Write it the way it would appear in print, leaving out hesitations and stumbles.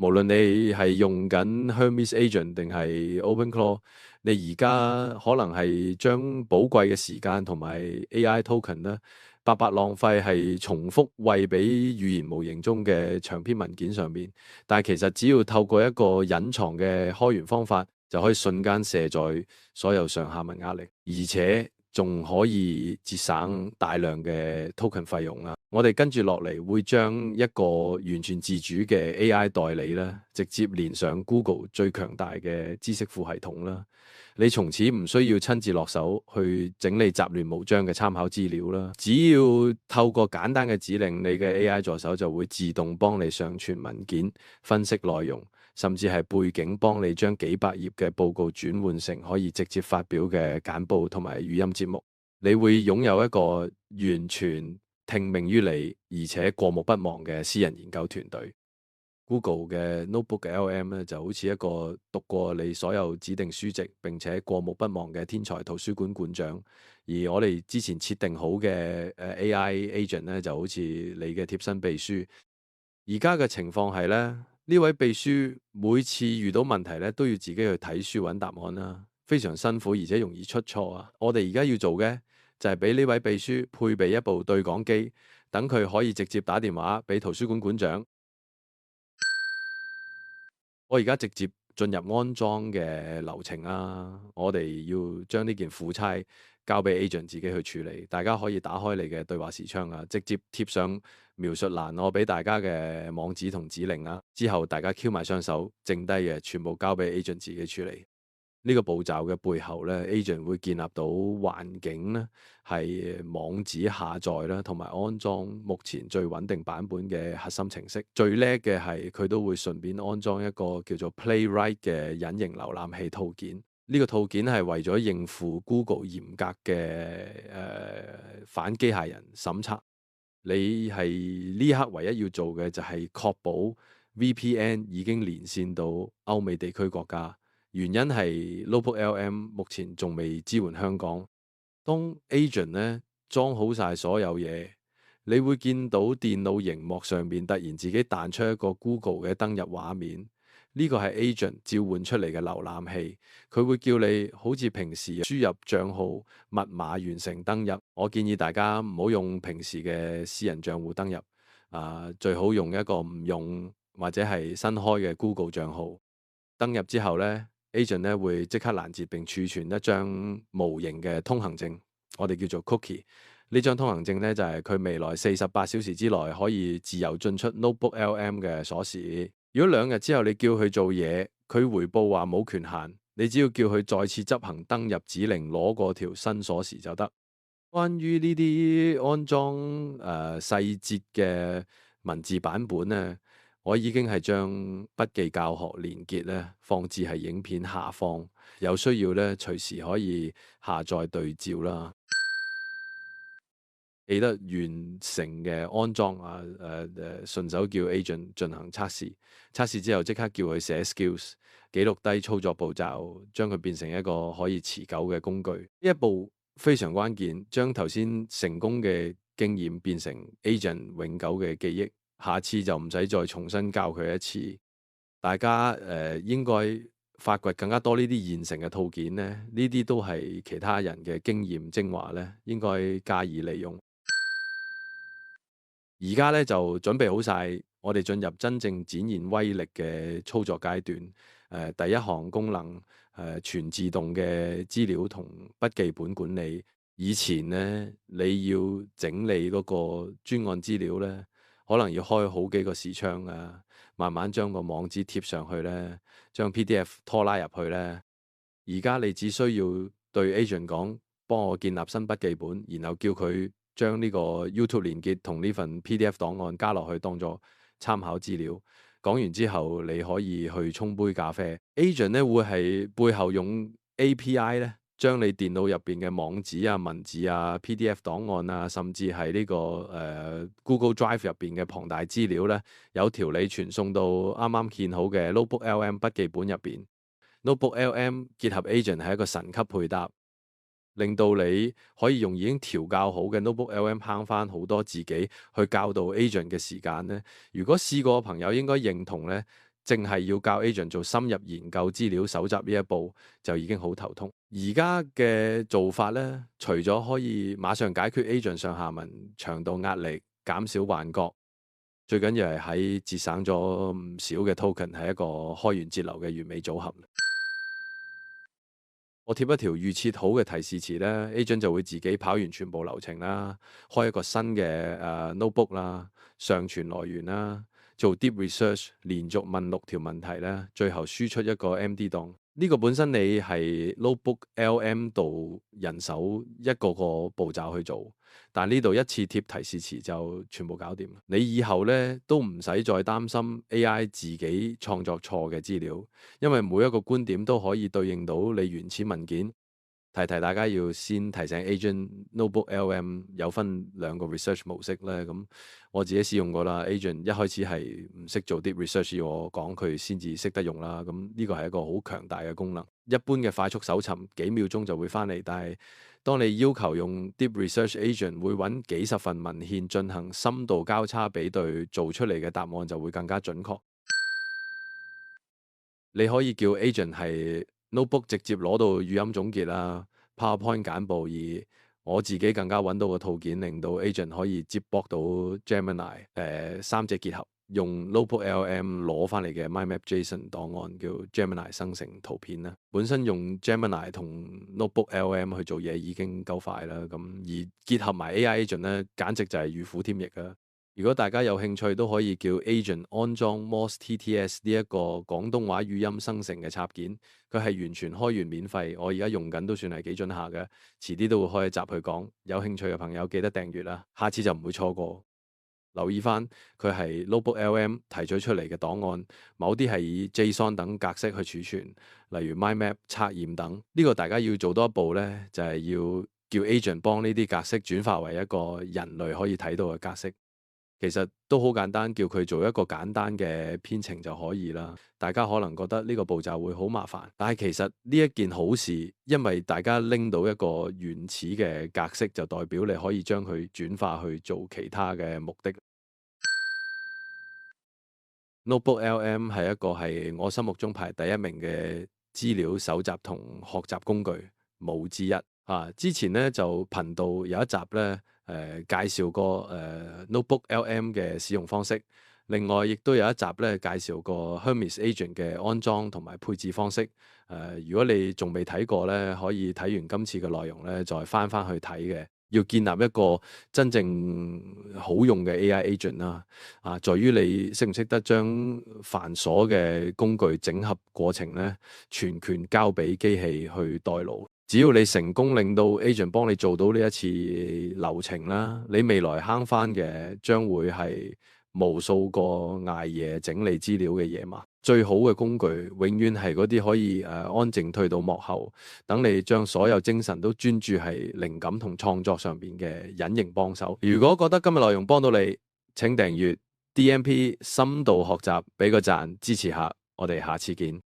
無論你係用緊 Hermes Agent 定係 OpenClaw，你而家可能係將寶貴嘅時間同埋 AI token 咧，白白浪費係重複餵俾語言模型中嘅長篇文件上面。但係其實只要透過一個隱藏嘅開源方法，就可以瞬間卸載所有上下文壓力，而且仲可以節省大量嘅 token 費用啦。我哋跟住落嚟會將一個完全自主嘅 AI 代理咧，直接連上 Google 最強大嘅知識庫系統啦。你從此唔需要親自落手去整理雜亂無章嘅參考資料啦，只要透過簡單嘅指令，你嘅 AI 助手就會自動幫你上傳文件、分析內容，甚至係背景幫你將幾百頁嘅報告轉換成可以直接發表嘅簡報同埋語音節目。你會擁有一個完全聽命於你，而且過目不忘嘅私人研究團隊。Google 嘅 Notebook LM 咧就好似一個讀過你所有指定書籍並且過目不忘嘅天才圖書館館長，而我哋之前設定好嘅AI agent 咧就好似你嘅貼身秘書。而家嘅情況係咧，呢位秘書每次遇到問題咧都要自己去睇書揾答案啦，非常辛苦而且容易出錯啊！我哋而家要做嘅就係俾呢位秘書配備一部對講機，等佢可以直接打電話俾圖書館館長。我而家直接進入安裝嘅流程啦，我哋要將呢件苦差交俾 agent 自己去處理。大家可以打開你嘅對話視窗啊，直接貼上描述欄我俾大家嘅網址同指令啦。之後大家 Q 埋雙手，剩低嘅全部交俾 agent 自己處理。呢個步驟嘅背後咧，agent 會建立到環境咧，係網址下載啦，同埋安裝目前最穩定版本嘅核心程式。最叻嘅係佢都會順便安裝一個叫做 Playwright 嘅隱形瀏覽器套件。呢個套件係為咗應付 Google 嚴格嘅反機械人審查。你係呢刻唯一要做嘅就係確保 VPN 已經連線到歐美地區國家。原因係 Notebook LM 目前仲未支援香港。當 agent 咧裝好晒所有嘢，你會見到電腦熒幕上面突然自己彈出一個 Google 嘅登入畫面。呢個係 agent 召喚出嚟嘅瀏覽器，佢會叫你好似平時輸入帳號密碼完成登入。我建議大家唔好用平時嘅私人帳戶登入，最好用一個唔用或者係新開嘅 Google 帳號登入之後呢。agent 咧會即刻攔截並儲存一張無形嘅通行證，我哋叫做 cookie。呢張通行證咧就係佢未來48小時之內可以自由進出 Notebook LM 嘅鎖匙。如果2日之後你叫佢做嘢，佢回報話冇權限，你只要叫佢再次執行登入指令，攞嗰條新鎖匙就得。關於呢啲安裝細節嘅文字版本咧，我已經係將筆記教學連結咧放置喺影片下方，有需要咧隨時可以下載對照啦。記得完成嘅安裝順手叫 agent 進行測試，測試之後即刻叫佢寫 skills，記錄低操作步驟，將佢變成一個可以持久嘅工具。呢一步非常關鍵，將頭先成功嘅經驗變成 agent 永久嘅記憶。下次就唔使再重新教佢一次。大家應該發掘更加多呢啲現成嘅套件咧，呢啲都係其他人嘅經驗精華咧，應該加以利用。而家咧就準備好晒，我哋進入真正展現威力嘅操作階段。第一項功能全自動嘅資料同筆記本管理。以前咧你要整理嗰個專案資料咧，可能要開好幾個視窗啊，慢慢將個網址貼上去咧，將 PDF 拖拉入去咧。而家你只需要對 agent 講，幫我建立新筆記本，然後叫佢將呢個 YouTube 連結同呢份 PDF 檔案加落去當作參考資料。講完之後，你可以去沖杯咖啡。agent 咧會係背後用 API 咧，將你電腦入邊嘅網址啊、文字啊、PDF 檔案啊，甚至係呢個Google Drive 入邊嘅龐大資料咧，有條理傳送到啱啱建好嘅 Notebook LM 筆記本入邊。Notebook LM 結合 agent 係一個神級配搭，令到你可以用已經調校好嘅 Notebook LM 慳翻好多自己去教導 agent 嘅時間咧。如果試過嘅朋友應該認同咧，淨係要教 agent 做深入研究資料搜集呢一步就已經好頭痛。而家嘅做法咧，除咗可以馬上解決 agent 上下文長度壓力，減少幻覺，最緊要係喺節省咗唔少嘅 token，係一個開源節流嘅完美組合。我貼一條預設好嘅提示詞咧，agent 就會自己跑完全部流程啦，開一個新嘅notebook 啦，上傳來源啦，做 deep research，連續問6條問題咧，最後輸出一個 MD 檔。呢個本身你係 notebook LM 度人手一個個步驟去做，但呢度一次貼提示詞就全部搞掂。你以後咧都唔使再擔心 AI 自己創作錯嘅資料，因為每一個觀點都可以對應到你原始文件。提提大家要先提醒 Agent Notebook LM 有分2個 research 模式咧，咁我自己試用過啦。Agent 一開始係唔識做啲 research，要我講佢先至識得用啦。咁呢個係一個好強大嘅功能。一般嘅快速搜尋幾秒鐘就會翻嚟，但係當你要求用 Deep Research Agent 會揾幾十份文獻進行深度交叉比對，做出嚟嘅答案就會更加準確。你可以叫 agent 係 notebook 直接攞到語音總結啦、PowerPoint 簡報，而我自己更加揾到個套件，令到 agent 可以接駁到 Gemini，三者結合，用 notebook LM 攞翻嚟嘅 MindMap JSON 檔案叫 Gemini 生成圖片啦。本身用 Gemini 同 notebook LM 去做嘢已經夠快啦，咁而結合埋 AI agent 咧，簡直就係如虎添翼啊！如果大家有興趣，都可以叫 agent 安裝 Moz TTS 呢一個廣東話語音生成嘅插件，佢係完全開源免費。我而家用緊都算係幾準下嘅，遲啲都會開一集去講。有興趣嘅朋友記得訂閱啦，下次就唔會錯過。留意翻佢係 Notebook LM 提取出嚟嘅檔案，某啲係以 JSON 等格式去儲存，例如 MindMap 測驗等。呢個大家要做多一步呢，就係要叫 agent 幫呢啲格式轉化為一個人類可以睇到嘅格式。其實都好簡單，叫佢做一個簡單嘅編程就可以啦。大家可能覺得呢個步驟會好麻煩，但係其實呢一件好事，因為大家拎到一個原始嘅格式，就代表你可以將佢轉化去做其他嘅目的。Notebook LM 係一個係我心目中排第1名嘅資料搜集同學習工具，冇之一。之前咧就頻道有一集咧。介紹過Notebook LM 嘅使用方式，另外亦都有一集咧介紹過 Hermes Agent 嘅安裝同埋配置方式。如果你仲未睇過咧，可以睇完今次嘅內容咧，再翻去睇嘅。要建立一個真正好用嘅 AI Agent 啦，在於你識唔識得將繁瑣嘅工具整合過程咧，全權交俾機器去代勞。只要你成功令到 agent 幫你做到呢一次流程啦，你未來慳翻嘅將會係無數個捱夜整理資料嘅夜晚。最好嘅工具永遠係嗰啲可以安靜退到幕後，等你將所有精神都專注喺靈感同創作上邊嘅隱形幫手。如果覺得今日內容幫到你，請訂閱 DMP 深度學習，俾個讚支持下，我哋下次見。